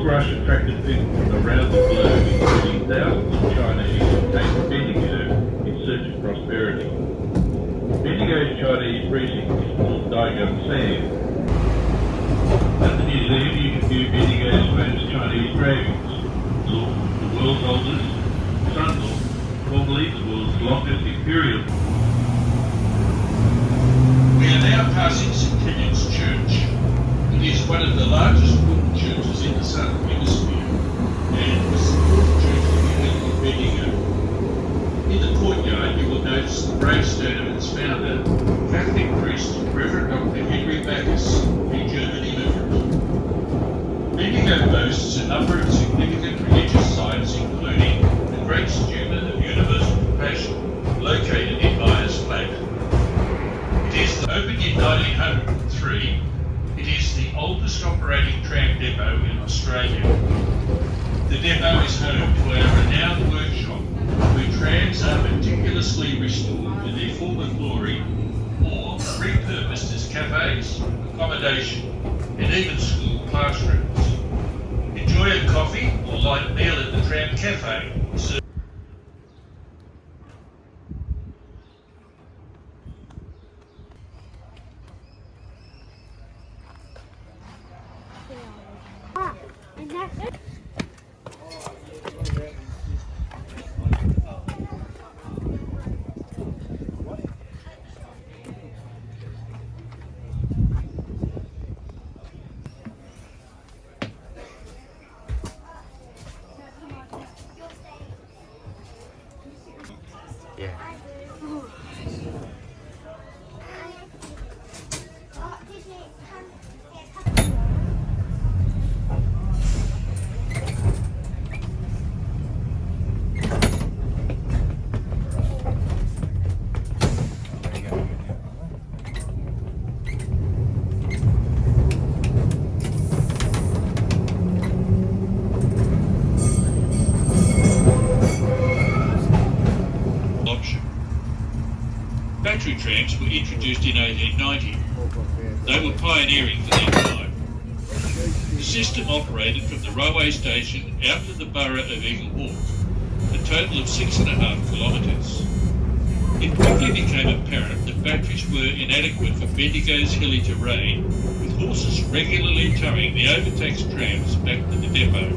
gold rush attracted people from around the globe, including thousands of Chinese who came to Bendigo in search of prosperity. Bendigo's Chinese precinct is called Daigum Sand. At the museum you can view Bendigo's famous Chinese dragons, the world's oldest, Sunlaw, formerly the world's longest imperial. We are now passing St Killian's Church. It is one of the largest wooden churches in the Southern Hemisphere and was the fourth church to be built in Bendigo. In the courtyard you will notice the gravestone of its founder, Catholic priest Reverend Dr. Henry Bacchus, a German immigrant. Bendigo boasts a number of significant religious sites, including the Great Stuma of Universal Compassion, located in Myers Flat. It is opened in 1903. It is the oldest operating tram depot in Australia. The depot is home to our renowned workshop, where trams are meticulously restored to their former glory or repurposed as cafes, accommodation, and even school classrooms. Enjoy a coffee or light meal at the tram cafe. And that's it. Yeah. Battery trams were introduced in 1890. They were pioneering for their time. The system operated from the railway station out to the borough of Eagle Hawk, a total of 6.5 kilometres. It quickly became apparent that batteries were inadequate for Bendigo's hilly terrain, with horses regularly towing the overtaxed trams back to the depot.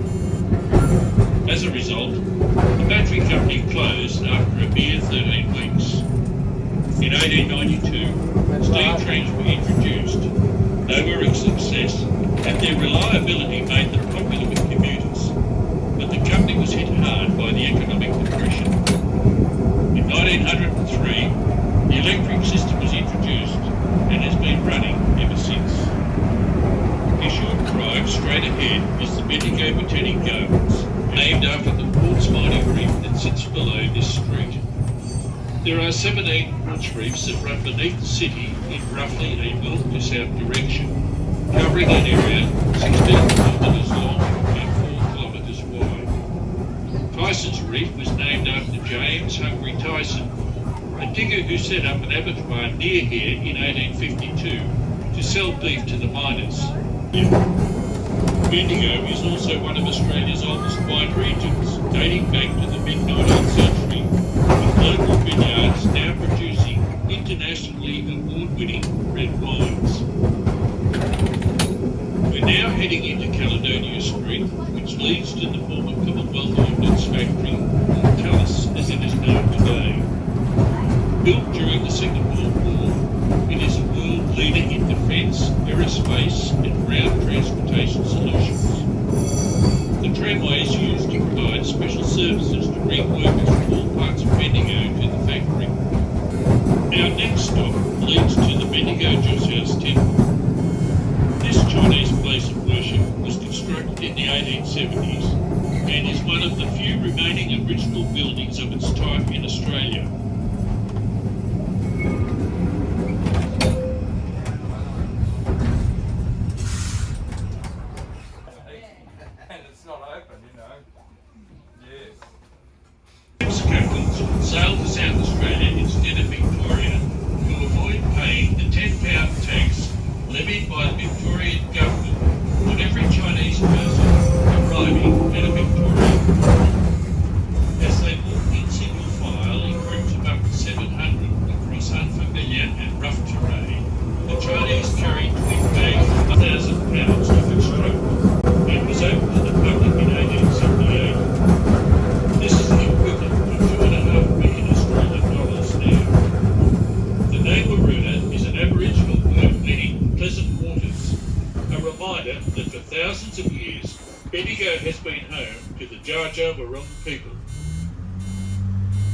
As a result, the battery company closed after a mere 13 weeks. In 1892, steam trains were introduced. They were a success, and their reliability made them popular with commuters. But the company was hit hard by the economic depression. In 1903, the electric system was introduced and has been running ever since. A short drive straight ahead is the Bendigo Botanic Gardens, named after the quartz mining reef that sits below this street. There are 17 quartz reefs that run beneath the city in roughly a north to south direction, covering an area 16 kilometres long and 4 kilometres wide. Tyson's Reef was named after James Hungry Tyson, a digger who set up an abattoir near here in 1852 to sell beef to the miners. Bendigo is also one of Australia's oldest wine regions, dating back to the mid-19th century, with local vineyards now producing internationally award-winning red wines. We're now heading into Caledonia Street, which leads to the former Commonwealth Ordnance Factory, or Tallis as it is known today. Built during the Second World War, it is a world leader in defence, aerospace and ground transportation solutions. The tramways used to provide special services to bring workers from all parts of Bendigo to the factory. Our next stop leads to the Bendigo Joss House Temple. This Chinese place of worship was constructed in the 1870s and is one of the few remaining original buildings of its type in Australia. Sail to South Australia instead of Victoria to avoid paying the £10 tax levied by the Victorian government on every Chinese person reminder that for thousands of years, Bendigo has been home to the Jar Jar people.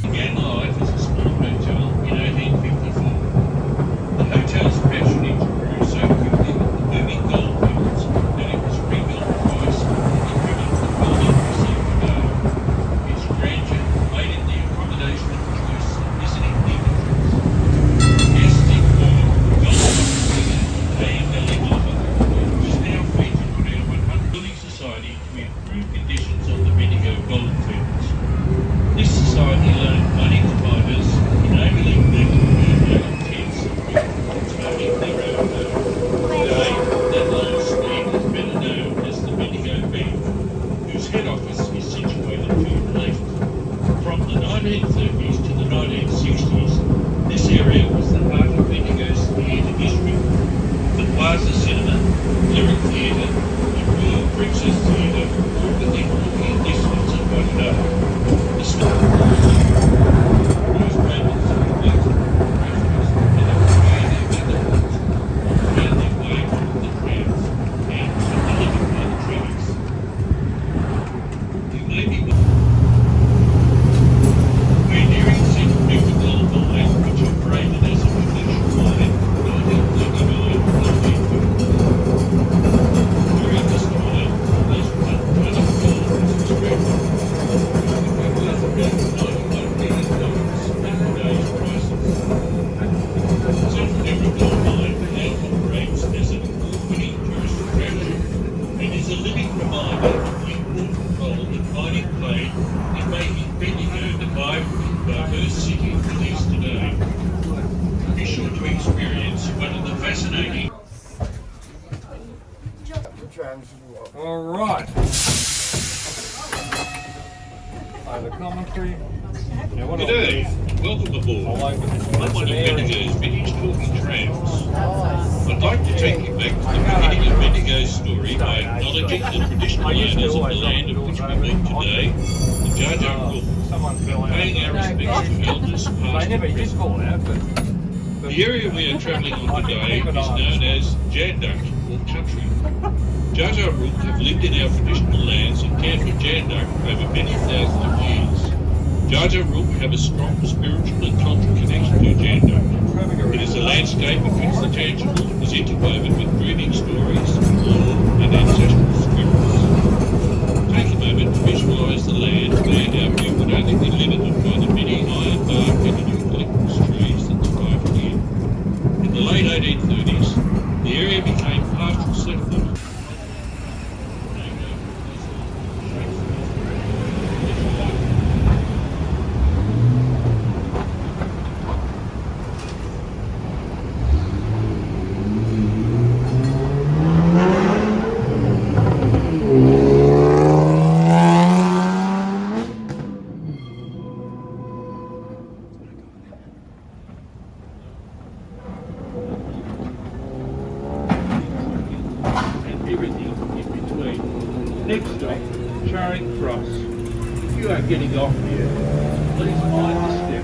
It began life as a small hotel in 1854. The hotel's patronage grew so quickly with the booming goldfields that it was rebuilt twice and equipped the building received today. Its grandeur made it the accommodation of choice of visiting dignitaries. Guests include gold-figure AML Harbour, which is now featured on our 100 Building Society to improve conditions on the Bendigo goldfields. This society loaned money to miners, enabling them to build their own tents and owning their own home. Today, that loan scheme is better known as the Bendigo Bank, whose head office is situated to the left. From the 1930s to the 1960s, this area was the heart of Bendigo's theatre district. The Plaza Cinema, Lyric Theatre, and Royal Princess Theatre all within walking distance of one another. The newspapers, reflected, restaurants, and a variety of other goods found their way through the trams and were delivered by the trams. You may be we're nearing Central River Gold Mine, which operated as a commercial mine from 1939 to 1950. During this time, at least 1 ton of gold was extracted. Worth around $91 million at today's prices. Central River Gold Mine now operates as an award-winning tourist attraction and is a living reminder of the important role that mining played in making Bendigo the vibrant, diverse city it is today. Be sure to experience one of the fascinating. All right. Over commentary. Now what G'day, welcome aboard. I'm one of Bendigo's Vintage Talking Trams. I'd like to take you back to the beginning of Bendigo's story by acknowledging the traditional owners of the land of which we meet today, the Jar Jar Rule, and paying our respects to elders They past never and did present. call out, but The area we are travelling on today is known as Janduk, or country. Jar Jar Rook have lived in our traditional lands and cared for Janduk over many thousands of years. Jar Jar Rook have a strong spiritual and cultural connection to Janduk. It is a landscape in which the tangible is interwoven with moving stories, lore and ancestral spirits. Take a moment to visualise the land where our view would only be limited by the many iron bark and eucalyptus trees that thrive here. In the late 1830s, the area became pastoral settlement. Everything in between. Next stop, Charing Cross. If you are getting off here, please mind the step.